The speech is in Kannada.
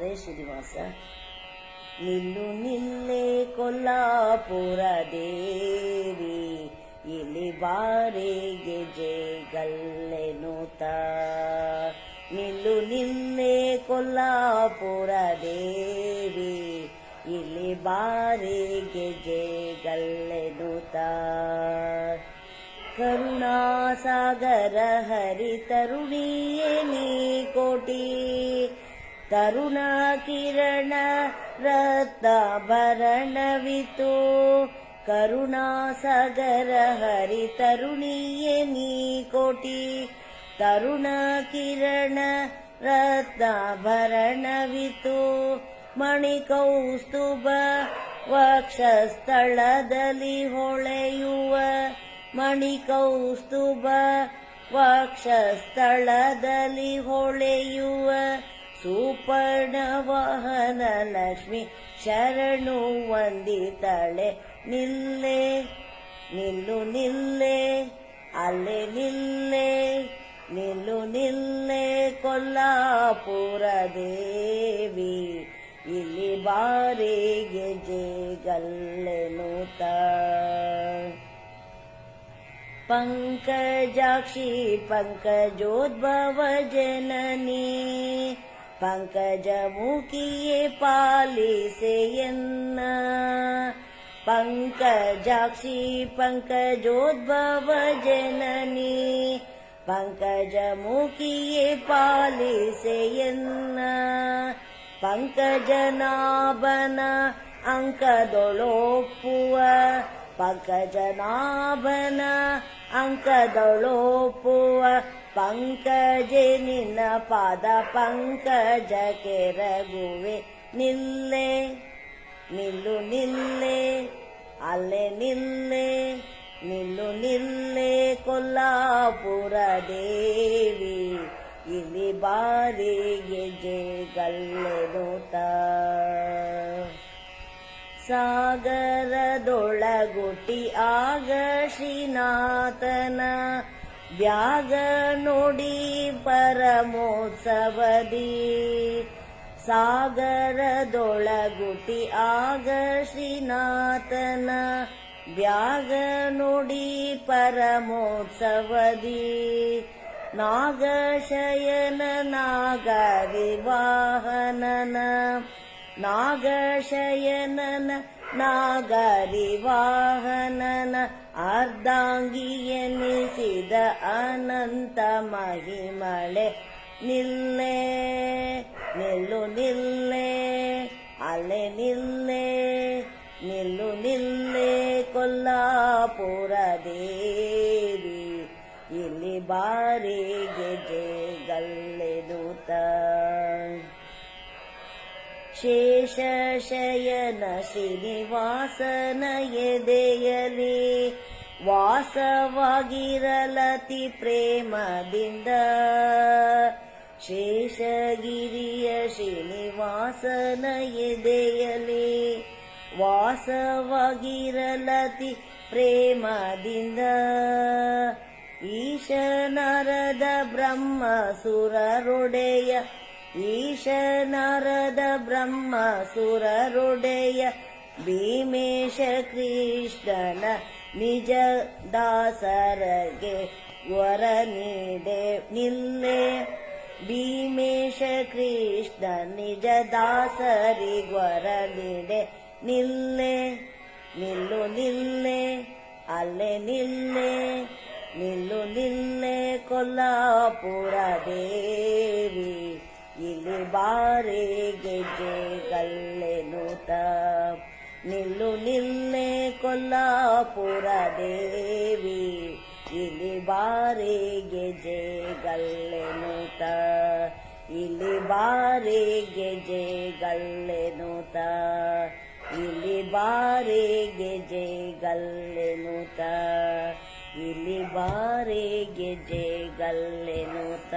ಹರೇ ಶ್ರೀನಿವಾಸ. ನಿಲ್ಲು ನಿಲ್ಲೇ ಕೊಲ್ಲಾಪುರ ದೇವಿ, ಇಲ್ಲಿ ಬಾರೆ ಗೆಜೆ ಗಲ್ಲೆನುತ. ನಿಲ್ಲು ನಿಲ್ಲೇ ಕೊಲ್ಲಾಪುರ ದೇವಿ, ಇಲ್ಲಿ ಬಾರೆ ಗೆಜೆ ಗಲ್ಲೆನುತ. ಕರುಣಾಸಾಗರ ಹರಿ ತರುಣಿಯೇ ನೀ ಕೋಟಿ, ತರುಣ ಕಿರಣ ರತ್ನಾಭರಣವಿತು. ಕರುಣಾಸಾಗರ ಹರಿ ತರುಣಿಯೇ ನೀ ಕೋಟಿ, ತರುಣ ಕಿರಣ ರತ್ನಾಭರಣವಿತು. ಮಣಿಕೌಸ್ತುಭ ವಕ್ಷಸ್ಥಳದಲ್ಲಿ ಹೊಳೆಯುವ, ಮಣಿಕೌಸ್ತುಭ ವಕ್ಷಸ್ಥಳದಲ್ಲಿ ಹೊಳೆಯುವ. ಸುಪರ್ಣ ವಾಹನ ಲಕ್ಷ್ಮಿ ಶರಣು ವಂದಿತಳೆ. ನಿಲ್ಲೆ ನಿಲ್ಲು ನಿಲ್ಲೆ ಅಲ್ಲೇ ನಿಲ್ಲೆ, ನಿಲ್ಲು ನಿಲ್ಲೆ ಕೊಲ್ಲಾಪುರ ದೇವಿ, ಇಲ್ಲಿ ಬಾರೆ ಗೆಜೆ ಗಲ್ಲೆನುತ. ಪಂಕಜಾಕ್ಷಿ ಪಂಕಜೋದ್ಭವ ಜನನಿ, ಪಂಕಜಮುಖಿಯೇ ಪಾಲಿಸೆಯನ್ನ. ಪಂಕಜಾಕ್ಷಿ ಪಂಕಜೋದ್ಭವ ಜನನಿ, ಪಂಕಜಮುಖಿಯೇ ಪಾಲಿಸೆಯನ್ನ. ಪಂಕಜನಾಭನ ಅಂಕದೊಳೊಪ್ಪುವ, ಪಂಕಜನಾಭನ ಅಂಕದೊಳೊಪ್ಪುವ. ಪಂಕಜೆ ನಿನ್ನ ಪಾದ ಪಂಕಜ ಕೆರಗುವೆ. ನಿಲ್ಲೆ ನಿಲ್ಲು ನಿಲ್ಲೆ ಅಲ್ಲೇ ನಿಲ್ಲೆ, ನಿಲ್ಲು ನಿಲ್ಲೆ ಕೊಲ್ಲಾಪುರ ದೇವಿ, ಇಲ್ಲಿ ಬಾರಿ ಗೆಜೆ ಗಲ್ಲೆನುತ. ಸಾಗರದೊಳಗುಟ್ಟಿ ಆಗ ಶ್ರೀನಾಥನ ವ್ಯಾಗ ನೋಡಿ ಪರಮೋತ್ಸವದಿ. ಸಾಗರದೊಳಗುಟ್ಟಿ ಆಗ ಶ್ರೀನಾಥನ ವ್ಯಾಗ ನೋಡಿ ಪರಮೋತ್ಸವದಿ. ನಾಗಶಯನ ನಾಗರಿವಾಹನನ, ನಾಗಶಯನನ ನಾಗರಿವಾಹನನ ಅರ್ಧಾಂಗಿಯನಿಸಿದ ಅನಂತ ಮಹಿಮಳೆ. ನಿಲ್ಲೆ ನಿಲ್ಲು ನಿಲ್ಲೆ ಅಲ್ಲೇ ನಿಲ್ಲೆ, ನಿಲ್ಲು ನಿಲ್ಲೆ ಕೊಲ್ಲಾಪುರ ದೇವಿ, ಇಲ್ಲಿ ಬಾರಿ ಗೆಜೆ ಗಲ್ಲೆನುತ. ಶೇಷಶಯನ ಶ್ರೀನಿವಾಸನ ಎದೆಯಲಿ ವಾಸವಾಗಿರಲತಿ ಪ್ರೇಮದಿಂದ. ಶೇಷಗಿರಿಯ ಶ್ರೀನಿವಾಸನ ಎದೆಯಲಿ ವಾಸವಾಗಿರಲತಿ ಪ್ರೇಮದಿಂದ. ಈಶನರದ ಬ್ರಹ್ಮ ಸುರರೊಡೆಯ, ಈಶನರದ ಬ್ರಹ್ಮ ಸುರರೊಡೆಯ. ಭೀಮೇಶ ಕೃಷ್ಣನ ನಿಜ ದಾಸರಗೆ ವರ ನೀಡೆ. ನಿಲ್ಲೆ ಭೀಮೇಶ ಕೃಷ್ಣ ನಿಜ ದಾಸರಿಗ್ವರ ನೀಡೆ. ನಿಲ್ಲೆ ನಿಲ್ಲು ನಿಲ್ಲೆ ಅಲ್ಲೇ ನಿಲ್ಲೆ, ನಿಲ್ಲು ನಿಲ್ಲೆ ಕೊಲ್ಲಾಪುರ ದೇವಿ, ಇಲ್ಲಿ ಬಾರೆ ಗೆಜೆ ಗಲ್ಲೆನುತ. ನಿಲ್ಲು ನಿಲ್ಲೆ ಕೊಲ್ಲಾಪುರ ದೇವಿ, ಇಲ್ಲಿ ಬಾರೆ ಗೆಜೆ ಗಲ್ಲೆನುತ. ಇಲ್ಲಿ ಬಾರೆ ಗೆಜೆ ಗಲ್ಲೆನುತ, ಇಲ್ಲಿ ಬಾರೆ ಗೆಜೆ ಗಲ್ಲೆನುತ, ಇಲ್ಲಿ ಬಾರೆ ಗೆಜೆ ಗಲ್ಲೆನುತ.